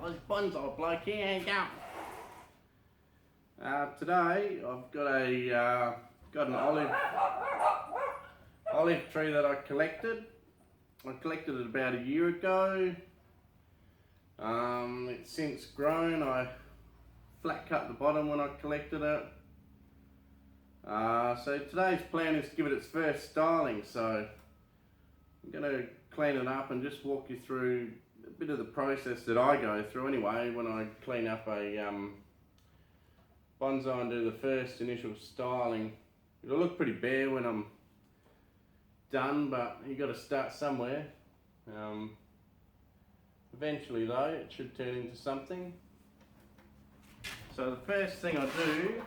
Aussie Bonsai bloke here, how you going? Today I've got an olive tree that I collected. I collected it about a year ago. It's since grown. I flat cut the bottom when I collected it. So today's plan is to give it its first styling. So I'm going to clean it up and just walk you through a bit of the process that I go through anyway when I clean up a bonsai and do the first initial styling. It'll look pretty bare when I'm done, but you got to start somewhere. Eventually though, it should turn into something. So the first thing I do,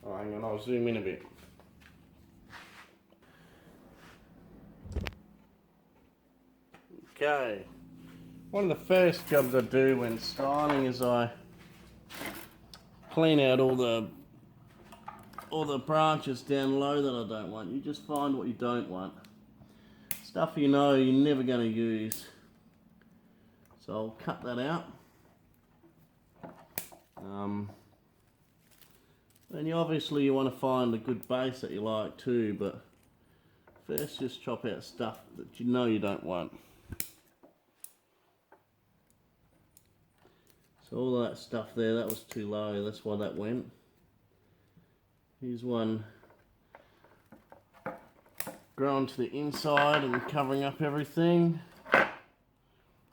oh hang on, I'll zoom in a bit. Okay, one of the first jobs I do when styling is I clean out all the branches down low that I don't want. You just find what you don't want. Stuff you know you're never going to use. So I'll cut that out. And you obviously want to find a good base that you like too, but first just chop out stuff that you know you don't want. So all that stuff there, that was too low, that's why that went. Here's one growing to the inside and covering up everything.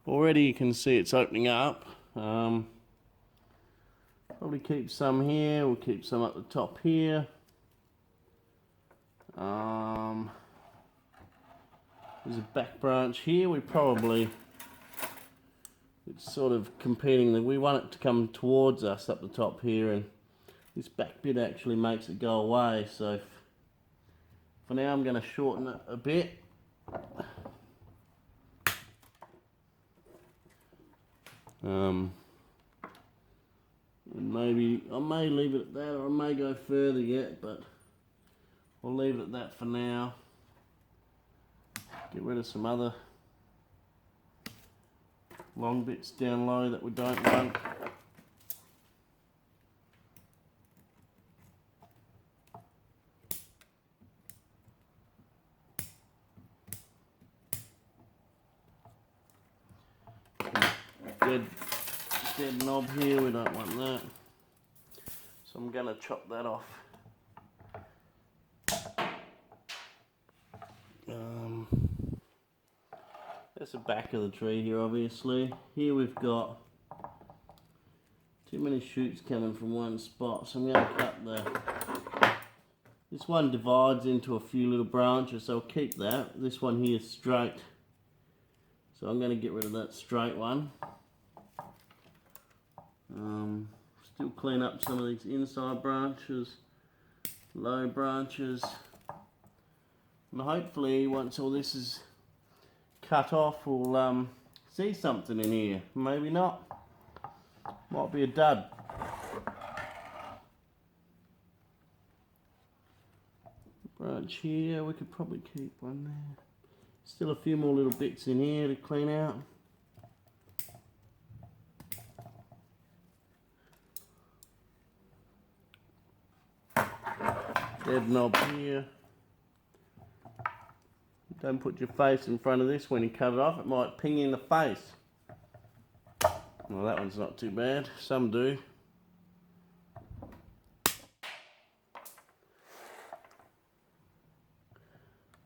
Already you can see it's opening up. Probably keep some here, we'll keep some up the top here. There's a back branch here, it's sort of competing, we want it to come towards us up the top here, and this back bit actually makes it go away, so for now I'm going to shorten it a bit. And maybe I may leave it at that, or I may go further yet, but I'll leave it at that for now. Get rid of some other long bits down low that we don't want. Dead knob here, we don't want that. So I'm going to chop that off. That's the back of the tree here, obviously. Here we've got too many shoots coming from one spot, so I'm going to cut this one divides into a few little branches, so I'll keep that. This one here is straight, so I'm going to get rid of that straight one. Still clean up some of these inside branches, low branches, and hopefully once all this is cut off we'll see something in here. Maybe not, might be a dud. Branch here, we could probably keep one there. Still a few more little bits in here to clean out. Dead knob here. Don't put your face in front of this when you cut it off, it might ping you in the face. Well, that one's not too bad, some do.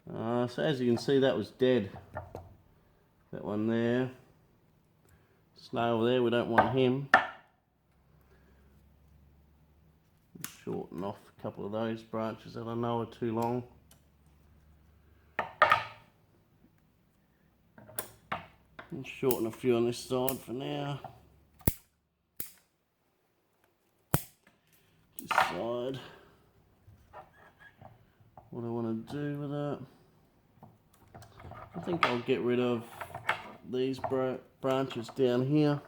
So as you can see, that was dead. That one there. Snail there, we don't want him. Shorten off a couple of those branches that I know are too long. And shorten a few on this side for now. This side. What I want to do with that, I think I'll get rid of these branches down here.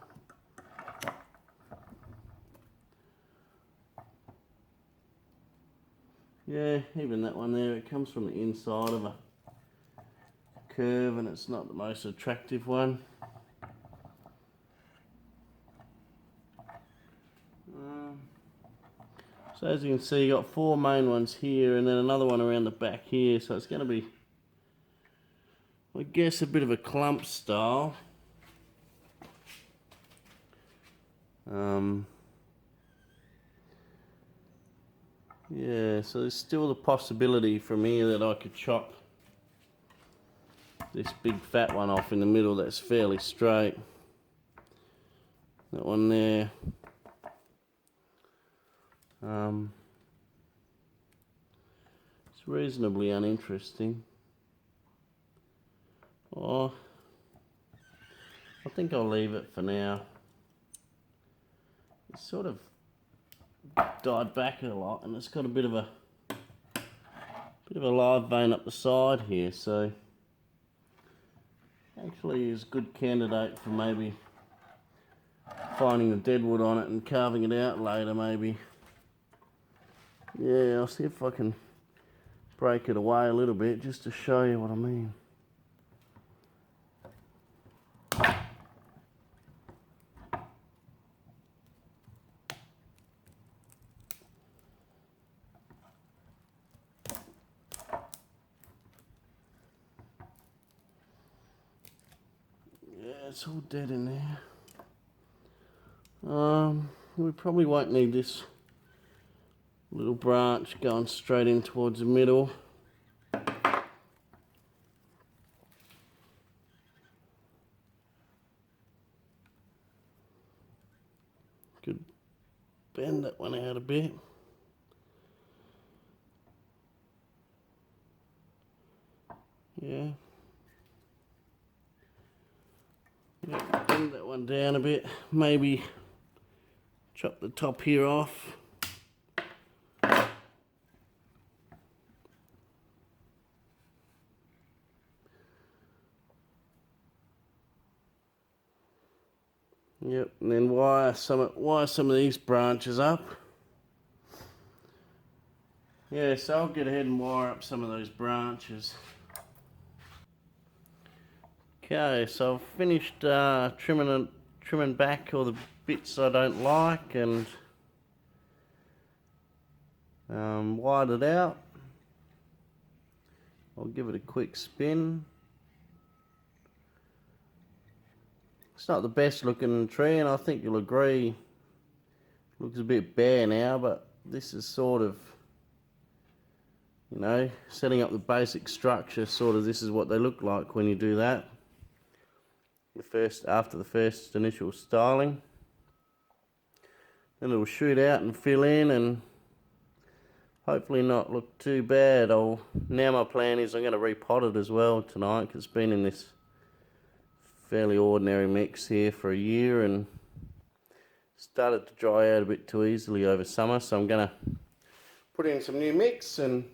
Yeah, even that one there, it comes from the inside of a curve and it's not the most attractive one. So as you can see, you got 4 main ones here and then another one around the back here. So it's going to be, I guess, a bit of a clump style. Yeah, so there's still the possibility from here that I could chop this big fat one off in the middle that's fairly straight. That one there. It's reasonably uninteresting. Oh, I think I'll leave it for now. It's sort of died back a lot and it's got a bit of a live vein up the side here, so actually is a good candidate for maybe finding the deadwood on it and carving it out later maybe. Yeah, I'll see if I can break it away a little bit just to show you what I mean. Yeah, it's all dead in there. We probably won't need this little branch going straight in towards the middle. Could bend that one out a bit. Yeah. Yeah, bend that one down a bit. Maybe chop the top here off. Yep, and then wire some of these branches up. Yeah, so I'll get ahead and wire up some of those branches. Okay, so I've finished trimming back all the bits I don't like and wired it out. I'll give it a quick spin. It's not the best looking tree, and I think you'll agree. Looks a bit bare now, but this is sort of, you know, setting up the basic structure. Sort of, this is what they look like when you do that. After the first initial styling, then it'll shoot out and fill in, and hopefully not look too bad. Now my plan is I'm going to repot it as well tonight, because it's been in this fairly ordinary mix here for a year and started to dry out a bit too easily over summer, so I'm going to put in some new mix and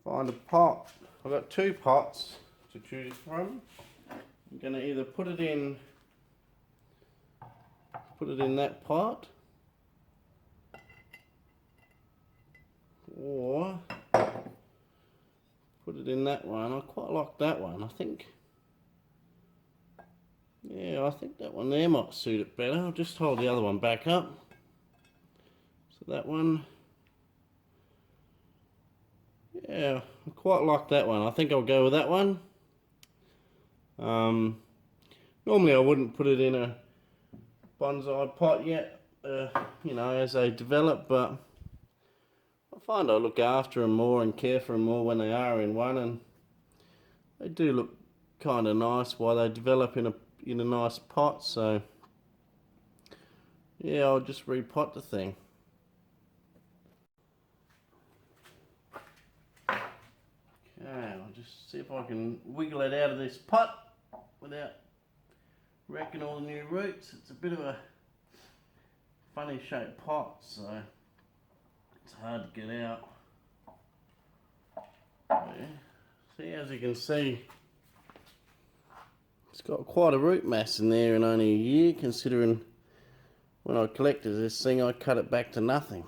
find a pot. I've got 2 pots to choose from. I'm going to either put it in that pot, or put it in that one. I quite like that one. I think that one there might suit it better. I'll just hold the other one back up. So that one, yeah, I quite like that one. I think I'll go with that one. Normally I wouldn't put it in a bonsai pot yet, you know, as they develop, but I find I look after them more and care for them more when they are in one, and they do look kind of nice while they develop in a nice pot. So yeah, I'll just repot the thing. Okay, I'll just see if I can wiggle it out of this pot without wrecking all the new roots. It's a bit of a funny shaped pot, so it's hard to get out. Yeah. See, as you can see, it's got quite a root mass in there in only a year, considering when I collected this thing I cut it back to nothing.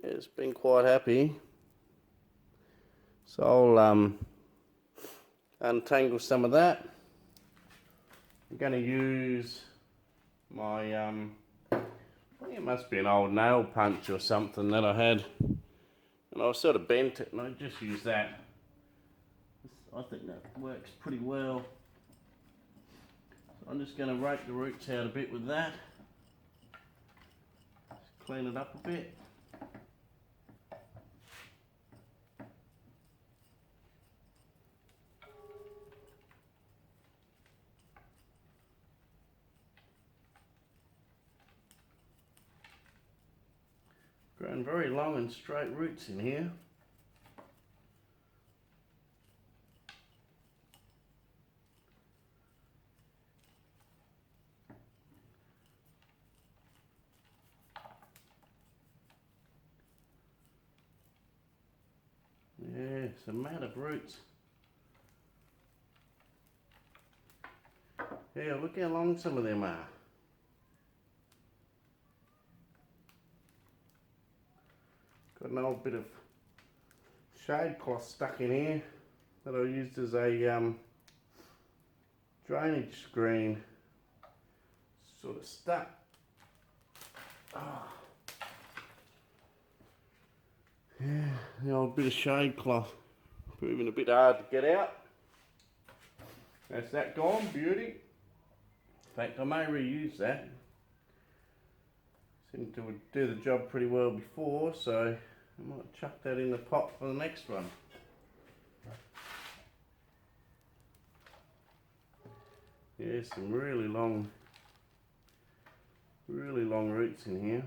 Yeah, it's been quite happy. So I'll untangle some of that. I'm going to use my I think it must be an old nail punch or something that I had, and I sort of bent it, and I just used that. I think that works pretty well. So I'm just going to rake the roots out a bit with that. Just clean it up a bit. Grown very long and straight roots in here. Yeah, it's a mat of roots. Yeah, look how long some of them are. Got an old bit of shade cloth stuck in here that I used as a drainage screen. Sort of stuck. Oh. Yeah, the old bit of shade cloth. Proving a bit hard to get out. That's that gone, beauty. In fact, I may reuse that. Seemed to do the job pretty well before, so I might chuck that in the pot for the next one. Yeah, some really long roots in here.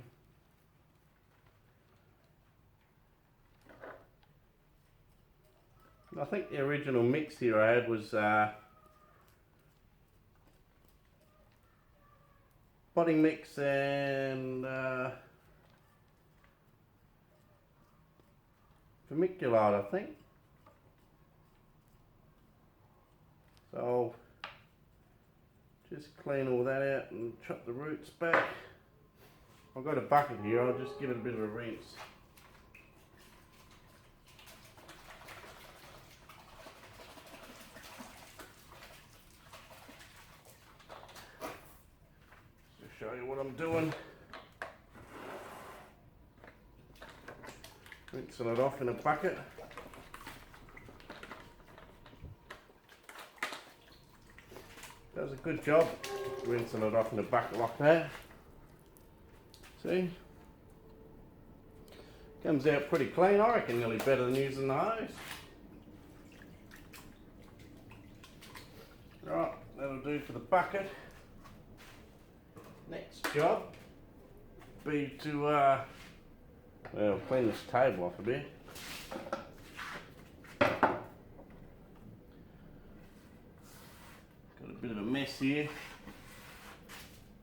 I think the original mix here I had was potting mix and vermiculite, I think. So I'll just clean all that out and chop the roots back. I've got a bucket here, I'll just give it a bit of a rinse. Just to show you what I'm doing. Rinsing it off in a bucket. Does a good job rinsing it off in a bucket like that. See? Comes out pretty clean, I reckon nearly better than using the hose. Right, that'll do for the bucket. Next job be to well, clean this table off a bit. Got a bit of a mess here.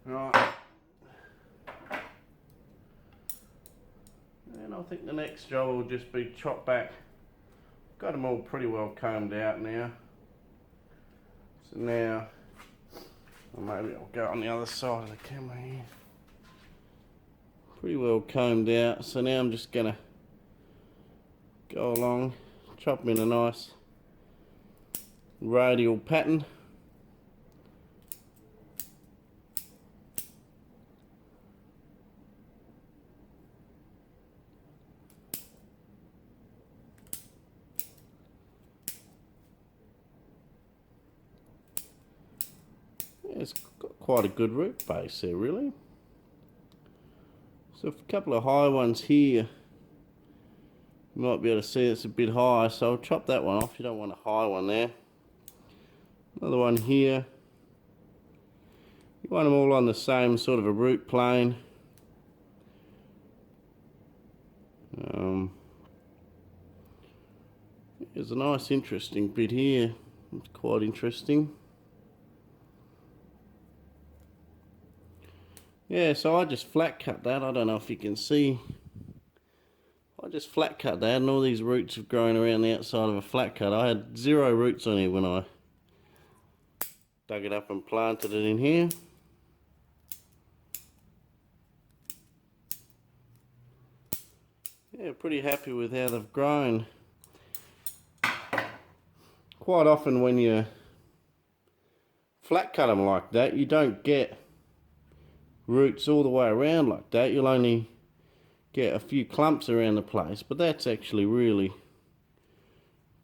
Right. And I think the next job will just be chop back. Got them all pretty well combed out now. So now, or maybe I'll go on the other side of the camera here. Pretty well combed out, so now I'm just gonna go along, chop them in a nice radial pattern. Yeah, it's got quite a good root base there, really. So a couple of high ones here, you might be able to see it's a bit high, so I'll chop that one off. You don't want a high one there. Another one here. You want them all on the same sort of a root plane. There's a nice interesting bit here. It's quite interesting. Yeah, so I just flat cut that. I don't know if you can see. I just flat cut that, and all these roots have grown around the outside of a flat cut. I had 0 roots on here when I dug it up and planted it in here. Yeah, pretty happy with how they've grown. Quite often when you flat cut them like that, you don't get roots all the way around like that, you'll only get a few clumps around the place, but that's actually really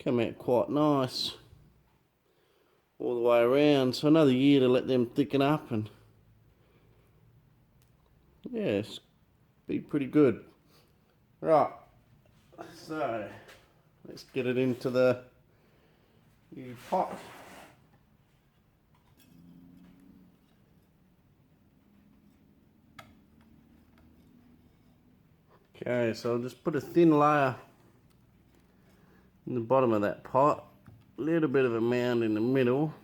come out quite nice all the way around. So another year to let them thicken up, and yeah, it's be pretty good. Right, so let's get it into the new pot. Okay, so I'll just put a thin layer in the bottom of that pot, a little bit of a mound in the middle,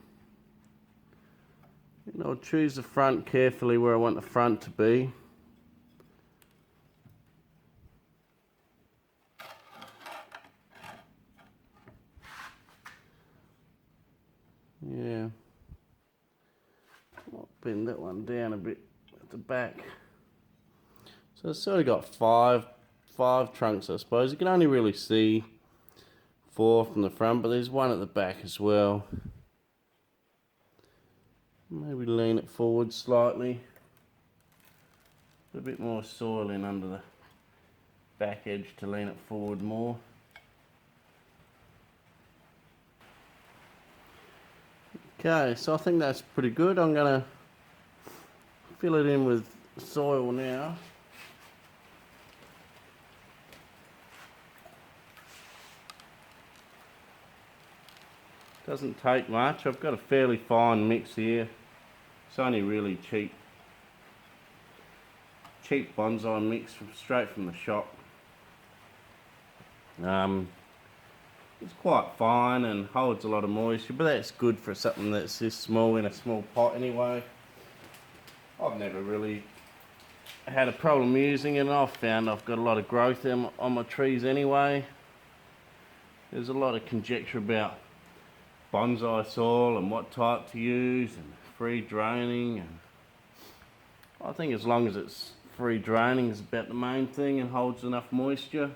and I'll choose the front carefully where I want the front to be. Yeah, I'll bend that one down a bit at the back. So it's sort of got five trunks, I suppose. You can only really see 4 from the front, but there's one at the back as well. Maybe lean it forward slightly. Put a bit more soil in under the back edge to lean it forward more. Okay, so I think that's pretty good. I'm going to fill it in with soil now. Doesn't take much. I've got a fairly fine mix here. It's only really cheap bonsai mix straight from the shop. It's quite fine and holds a lot of moisture, but that's good for something that's this small in a small pot anyway. I've never really had a problem using it, and I've found I've got a lot of growth on my trees anyway. There's a lot of conjecture about bonsai soil and what type to use and free draining, and I think as long as it's free draining is about the main thing and holds enough moisture.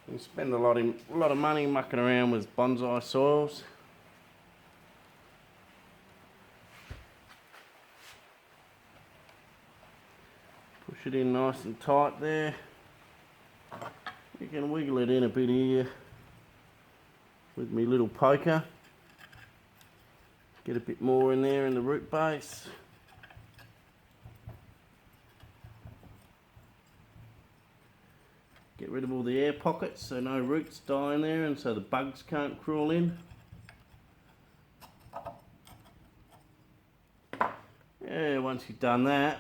You spend a lot of money mucking around with bonsai soils. Push it in nice and tight there. You can wiggle it in a bit here with my little poker. Get a bit more in there in the root base. Get rid of all the air pockets so no roots die in there and so the bugs can't crawl in. Yeah, once you've done that,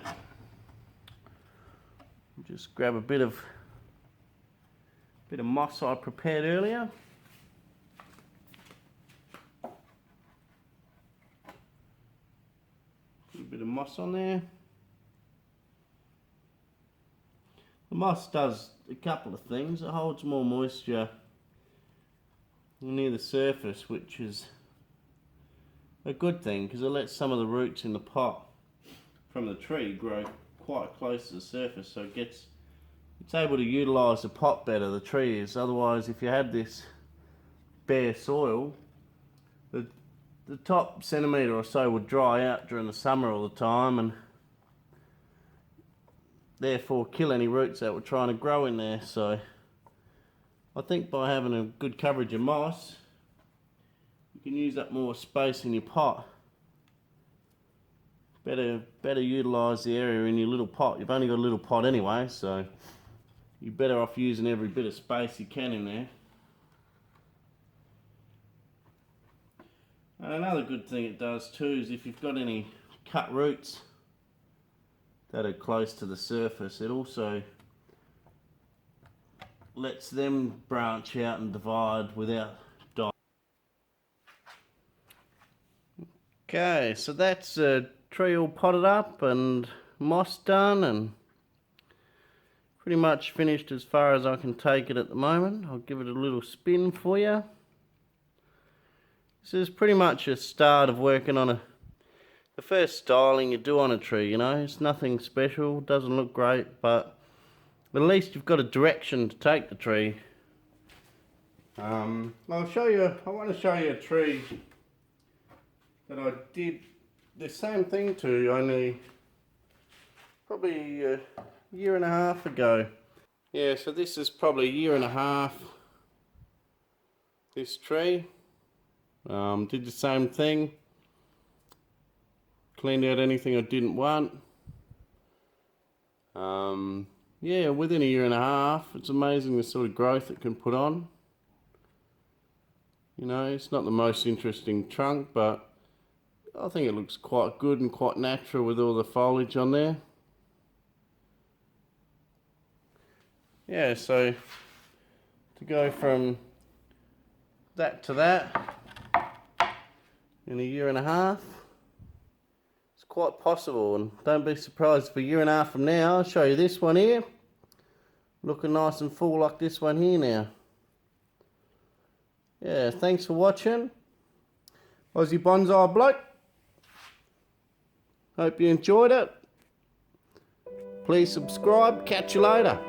just grab a bit of moss I prepared earlier. Put a bit of moss on there. The moss does a couple of things. It holds more moisture near the surface, which is a good thing because it lets some of the roots in the pot from the tree grow quite close to the surface, so it's able to utilise the pot better, the tree is. Otherwise, if you had this bare soil, the top centimetre or so would dry out during the summer all the time and therefore kill any roots that were trying to grow in there. So I think by having a good coverage of moss, you can use up more space in your pot. Better utilise the area in your little pot. You've only got a little pot anyway, so you're better off using every bit of space you can in there. And another good thing it does too is if you've got any cut roots that are close to the surface, it also lets them branch out and divide without dying. Okay, so that's a tree all potted up and moss done and pretty much finished as far as I can take it at the moment. I'll give it a little spin for you. This is pretty much a start of working on the first styling you do on a tree, you know. It's nothing special, doesn't look great, but at least you've got a direction to take the tree. I want to show you a tree that I did the same thing to only probably a year and a half ago. Yeah, so this is probably a year and a half, this tree. Did the same thing. Cleaned out anything I didn't want. Yeah, within a year and a half, it's amazing the sort of growth it can put on. You know, it's not the most interesting trunk, but I think it looks quite good and quite natural with all the foliage on there. Yeah, so to go from that to that in a year and a half, it's quite possible, and don't be surprised if a year and a half from now I'll show you this one here looking nice and full like this one here now. Yeah, thanks for watching. Aussie Bonsai Bloke. Hope you enjoyed it. Please subscribe. Catch you later.